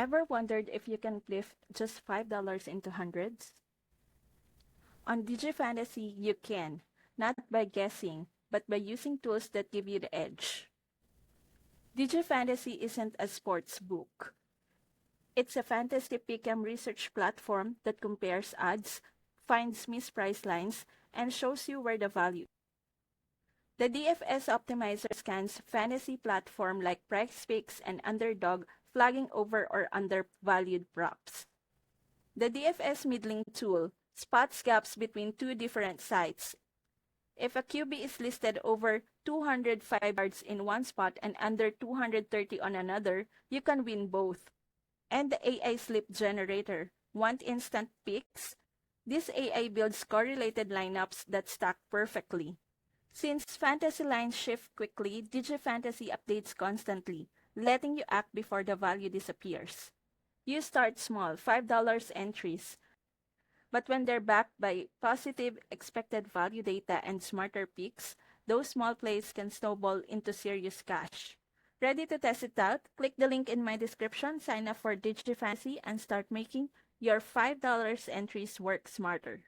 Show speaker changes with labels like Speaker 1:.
Speaker 1: Ever wondered if you can lift just $5 into hundreds? On DigiFantasy, you can, not by guessing, but by using tools that give you the edge. DigiFantasy isn't a sports book. It's a fantasy pick'em research platform that compares odds, finds mispriced lines, and shows you where the value. The DFS optimizer scans fantasy platform like PrizePicks and Underdog, flagging over or undervalued props. The DFS middling tool spots gaps between two different sites. If a QB is listed over 205 yards in one spot and under 230 on another, you can win both. And the AI slip generator. Want instant picks? This AI builds correlated lineups that stack perfectly. Since fantasy lines shift quickly, DigiFantasy updates constantly, letting you act before the value disappears. You start small, $5 entries, but when they're backed by positive expected value data and smarter picks, those small plays can snowball into serious cash. Ready to test it out? Click the link in my description, sign up for DigiFantasy, and start making your $5 entries work smarter.